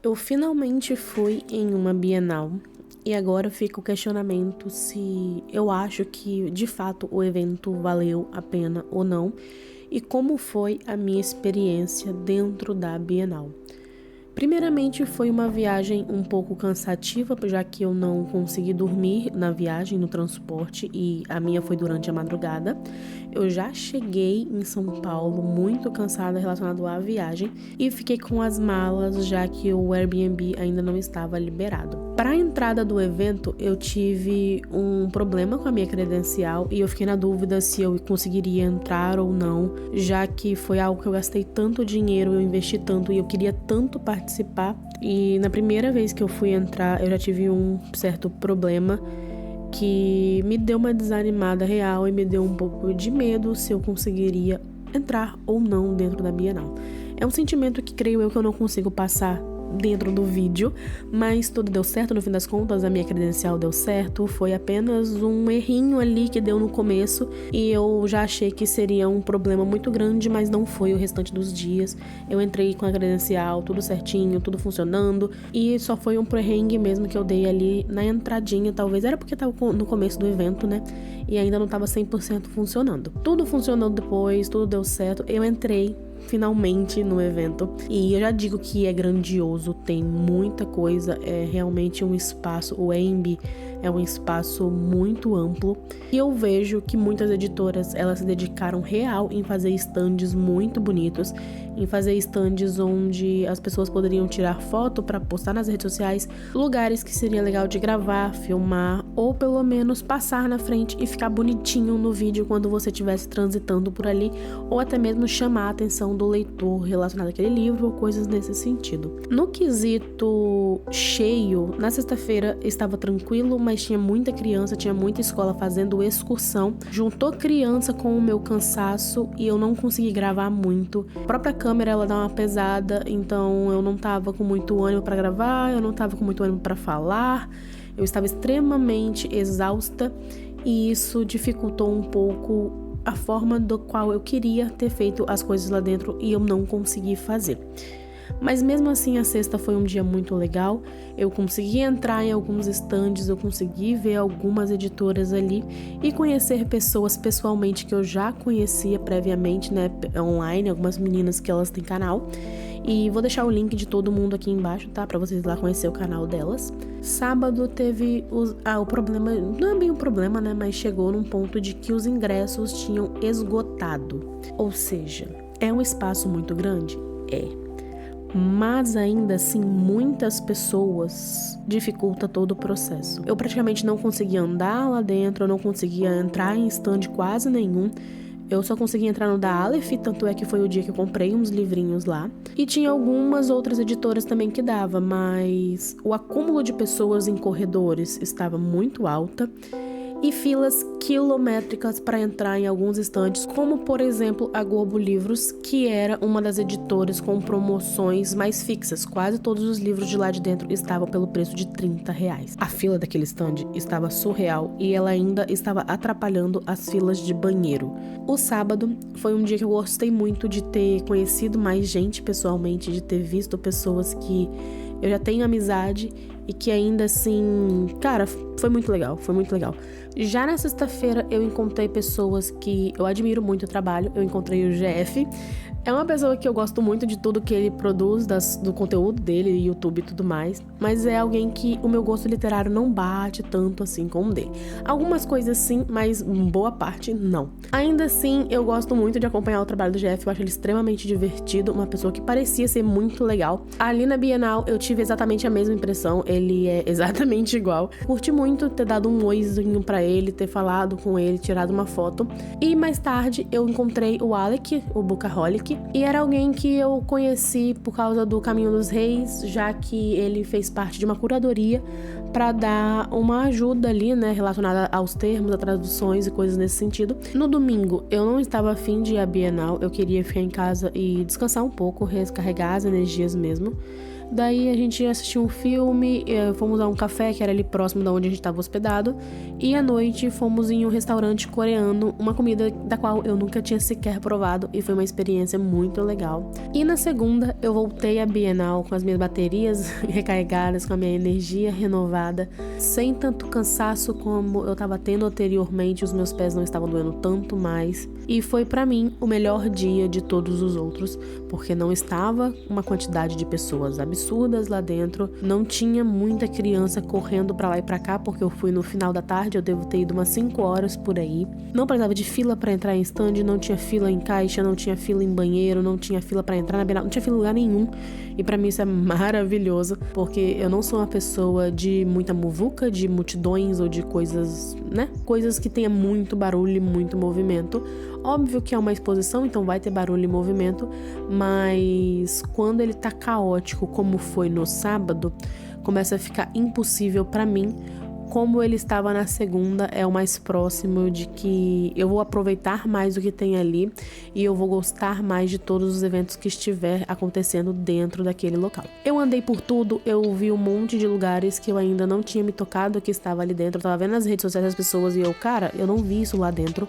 Eu finalmente fui em uma Bienal e agora fica o questionamento se eu acho que de fato o evento valeu a pena ou não e como foi a minha experiência dentro da Bienal. Primeiramente, foi uma viagem um pouco cansativa, já que eu não consegui dormir na viagem, no transporte, e a minha foi durante a madrugada. Eu já cheguei em São Paulo muito cansada relacionado à viagem e fiquei com as malas, já que o Airbnb ainda não estava liberado. Para a entrada do evento, eu tive um problema com a minha credencial e eu fiquei na dúvida se eu conseguiria entrar ou não, já que foi algo que eu gastei tanto dinheiro, eu investi tanto e eu queria tanto participar. E na primeira vez que eu fui entrar, eu já tive um certo problema que me deu uma desanimada real e me deu um pouco de medo se eu conseguiria entrar ou não dentro da Bienal. É um sentimento que creio eu que eu não consigo passar dentro do vídeo, mas tudo deu certo no fim das contas, a minha credencial deu certo, foi apenas um errinho ali que deu no começo e eu já achei que seria um problema muito grande, mas não foi o restante dos dias. Eu entrei com a credencial, tudo certinho, tudo funcionando e só foi um perrengue mesmo que eu dei ali na entradinha, talvez era porque tava no começo do evento, né, e ainda não tava 100% funcionando. Tudo funcionou depois, tudo deu certo, eu entrei finalmente no evento e eu já digo que é grandioso, tem muita coisa, é realmente um espaço, o EMB é um espaço muito amplo e eu vejo que muitas editoras elas se dedicaram real em fazer estandes muito bonitos, em fazer estandes onde as pessoas poderiam tirar foto para postar nas redes sociais, lugares que seria legal de gravar, filmar ou pelo menos passar na frente e ficar bonitinho no vídeo quando você estivesse transitando por ali, ou até mesmo chamar a atenção do leitor relacionado àquele livro ou coisas nesse sentido. No quesito cheio, na sexta-feira estava tranquilo, mas tinha muita criança, tinha muita escola fazendo excursão, juntou criança com o meu cansaço e eu não consegui gravar muito. A própria câmera ela dá uma pesada, então eu não tava com muito ânimo para gravar, eu não tava com muito ânimo para falar, eu estava extremamente exausta e isso dificultou um pouco a forma do qual eu queria ter feito as coisas lá dentro e eu não consegui fazer. Mas mesmo assim a sexta foi um dia muito legal, eu consegui entrar em alguns estandes, eu consegui ver algumas editoras ali e conhecer pessoas pessoalmente que eu já conhecia previamente, né, online, algumas meninas que elas têm canal. E vou deixar o link de todo mundo aqui embaixo, tá? Pra vocês lá conhecer o canal delas. Sábado teve o problema, não é bem um problema, né? Mas chegou num ponto de que os ingressos tinham esgotado. Ou seja, é um espaço muito grande? É. Mas ainda assim, muitas pessoas dificulta todo o processo. Eu praticamente não conseguia andar lá dentro, eu não conseguia entrar em stand quase nenhum. Eu só consegui entrar no da Aleph, tanto é que foi o dia que eu comprei uns livrinhos lá. E tinha algumas outras editoras também que dava, mas o acúmulo de pessoas em corredores estava muito alta. E filas quilométricas para entrar em alguns estandes, como por exemplo a Globo Livros, que era uma das editoras com promoções mais fixas. Quase todos os livros de lá de dentro estavam pelo preço de R$30. A fila daquele stand estava surreal e ela ainda estava atrapalhando as filas de banheiro. O sábado foi um dia que eu gostei muito de ter conhecido mais gente pessoalmente, de ter visto pessoas que eu já tenho amizade e que ainda assim, cara, foi muito legal, foi muito legal. Já na sexta-feira eu encontrei pessoas que eu admiro muito o trabalho, eu encontrei o GF. É uma pessoa que eu gosto muito de tudo que ele produz, do conteúdo dele, YouTube e tudo mais, mas é alguém que o meu gosto literário não bate tanto assim com o dele. Algumas coisas sim, mas boa parte não. Ainda assim, eu gosto muito de acompanhar o trabalho do GF, eu acho ele extremamente divertido, uma pessoa que parecia ser muito legal. Ali na Bienal eu tive exatamente a mesma impressão, ele é exatamente igual. Curti muito ter dado um oizinho pra ele, ter falado com ele, tirado uma foto. E mais tarde eu encontrei o Alec, o Bookaholic, e era alguém que eu conheci por causa do Caminho dos Reis, já que ele fez parte de uma curadoria para dar uma ajuda ali, né, relacionada aos termos, a traduções e coisas nesse sentido. No domingo, eu não estava afim de ir à Bienal, eu queria ficar em casa e descansar um pouco, recarregar as energias mesmo. Daí a gente assistiu um filme, fomos a um café que era ali próximo da onde a gente estava hospedado, e à noite fomos em um restaurante coreano, uma comida da qual eu nunca tinha sequer provado, e foi uma experiência muito legal. E na segunda eu voltei à Bienal com as minhas baterias recarregadas, com a minha energia renovada, sem tanto cansaço como eu estava tendo anteriormente, os meus pés não estavam doendo tanto mais, e foi pra mim o melhor dia de todos os outros, porque não estava uma quantidade de pessoas absurdas lá dentro, não tinha muita criança correndo pra lá e pra cá, porque eu fui no final da tarde, eu devo ter ido umas 5 horas por aí, não precisava de fila pra entrar em stand, não tinha fila em caixa, não tinha fila em banheiro, não tinha fila pra entrar na Bienal, não tinha fila em lugar nenhum, e pra mim isso é maravilhoso, porque eu não sou uma pessoa de muita muvuca, de multidões ou de coisas, né, coisas que tenha muito barulho e muito movimento. Óbvio que é uma exposição, então vai ter barulho e movimento, mas quando ele tá caótico, como foi no sábado, começa a ficar impossível pra mim. Como ele estava na segunda, é o mais próximo de que eu vou aproveitar mais o que tem ali e eu vou gostar mais de todos os eventos que estiver acontecendo dentro daquele local. Eu andei por tudo, eu vi um monte de lugares que eu ainda não tinha me tocado que estava ali dentro. Eu tava vendo nas redes sociais das pessoas e eu não vi isso lá dentro.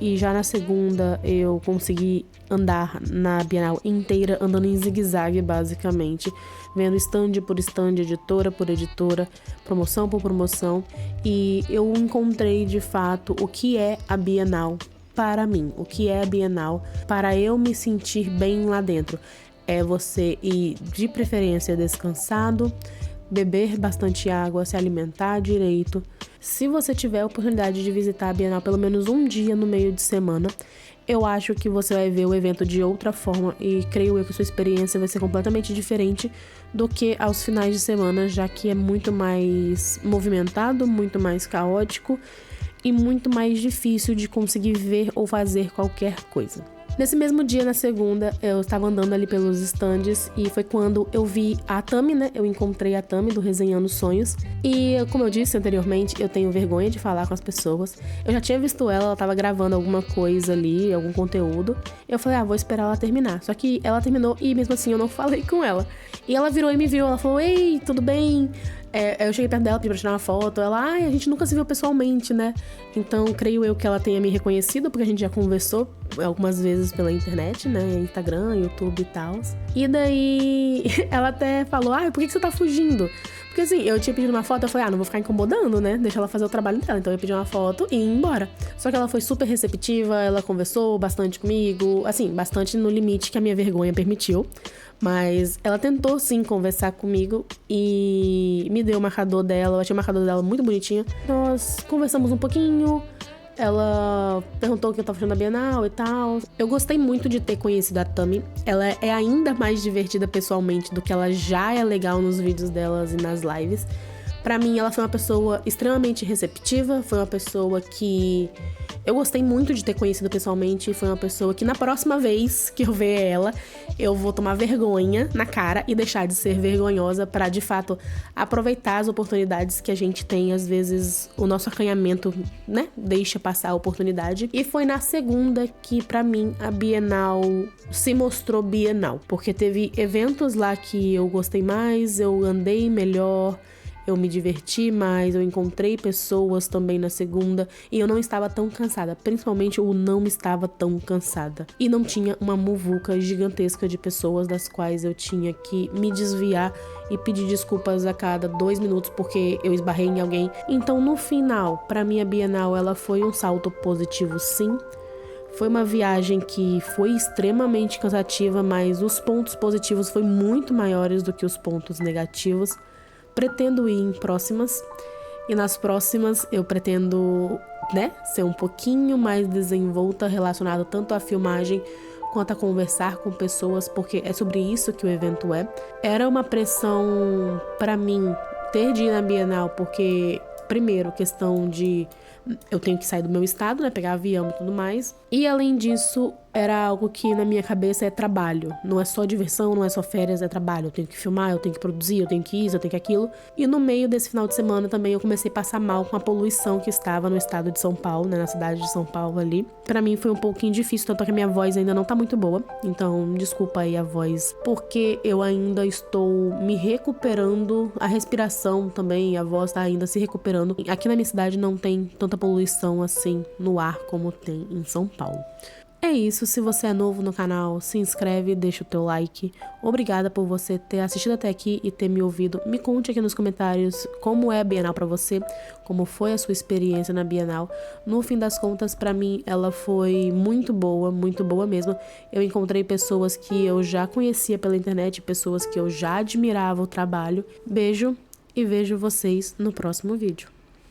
E já na segunda eu consegui andar na Bienal inteira, andando em zigue-zague basicamente, vendo stand por stand, editora por editora, promoção por promoção, e eu encontrei de fato o que é a Bienal para mim, o que é a Bienal para eu me sentir bem lá dentro. É você ir de preferência descansado, beber bastante água, se alimentar direito. Se você tiver a oportunidade de visitar a Bienal pelo menos um dia no meio de semana, eu acho que você vai ver o evento de outra forma e creio eu que sua experiência vai ser completamente diferente do que aos finais de semana, já que é muito mais movimentado, muito mais caótico e muito mais difícil de conseguir ver ou fazer qualquer coisa. Nesse mesmo dia, na segunda, eu estava andando ali pelos stands e foi quando eu vi a Tami, né? Eu encontrei a Tami do Resenhando Sonhos. E, como eu disse anteriormente, eu tenho vergonha de falar com as pessoas. Eu já tinha visto ela tava gravando alguma coisa ali, algum conteúdo. Eu falei, vou esperar ela terminar. Só que ela terminou e mesmo assim eu não falei com ela. E ela virou e me viu, ela falou, ei, tudo bem? Eu cheguei perto dela, pedi pra tirar uma foto. Ela, a gente nunca se viu pessoalmente, né? Então, creio eu que ela tenha me reconhecido, porque a gente já conversou algumas vezes pela internet, né? Instagram, YouTube e tal. E daí, ela até falou, por que você tá fugindo? Porque assim, eu tinha pedido uma foto, eu falei, não vou ficar incomodando, né? Deixa ela fazer o trabalho dela. Então eu pedi uma foto e ia embora. Só que ela foi super receptiva, ela conversou bastante comigo, assim, bastante no limite que a minha vergonha permitiu. Mas ela tentou sim conversar comigo e me deu o marcador dela. Eu achei o marcador dela muito bonitinho. Nós conversamos um pouquinho. Ela perguntou o que eu tava achando da Bienal e tal. Eu gostei muito de ter conhecido a Tami. Ela é ainda mais divertida pessoalmente do que ela já é legal nos vídeos delas e nas lives. Pra mim, ela foi uma pessoa extremamente receptiva, foi uma pessoa que eu gostei muito de ter conhecido pessoalmente, foi uma pessoa que na próxima vez que eu ver ela, eu vou tomar vergonha na cara e deixar de ser vergonhosa pra, de fato, aproveitar as oportunidades que a gente tem. Às vezes, o nosso acanhamento, né, deixa passar a oportunidade. E foi na segunda que, pra mim, a Bienal se mostrou Bienal, porque teve eventos lá que eu gostei mais, eu andei melhor, eu me diverti mais, eu encontrei pessoas também na segunda e eu não estava tão cansada, principalmente eu não estava tão cansada. E não tinha uma muvuca gigantesca de pessoas das quais eu tinha que me desviar e pedir desculpas a cada 2 minutos porque eu esbarrei em alguém. Então no final, pra mim a Bienal ela foi um salto positivo sim. Foi uma viagem que foi extremamente cansativa, mas os pontos positivos foram muito maiores do que os pontos negativos. Pretendo ir em próximas, e nas próximas eu pretendo, né, ser um pouquinho mais desenvolta relacionado tanto à filmagem quanto a conversar com pessoas, porque é sobre isso que o evento é. Era uma pressão pra mim ter de ir na Bienal, porque, primeiro, questão de eu tenho que sair do meu estado, né, pegar avião e tudo mais, e além disso, era algo que na minha cabeça é trabalho. Não é só diversão, não é só férias, é trabalho. Eu tenho que filmar, eu tenho que produzir, eu tenho que isso, eu tenho que aquilo. E no meio desse final de semana também eu comecei a passar mal com a poluição que estava no estado de São Paulo, né, na cidade de São Paulo ali. Pra mim foi um pouquinho difícil, tanto que a minha voz ainda não tá muito boa. Então, desculpa aí a voz, porque eu ainda estou me recuperando. A respiração também, a voz tá ainda se recuperando. Aqui na minha cidade não tem tanta poluição assim no ar como tem em São Paulo. É isso, se você é novo no canal, se inscreve, deixa o teu like. Obrigada por você ter assistido até aqui e ter me ouvido. Me conte aqui nos comentários como é a Bienal pra você, como foi a sua experiência na Bienal. No fim das contas, pra mim, ela foi muito boa mesmo. Eu encontrei pessoas que eu já conhecia pela internet, pessoas que eu já admirava o trabalho. Beijo e vejo vocês no próximo vídeo.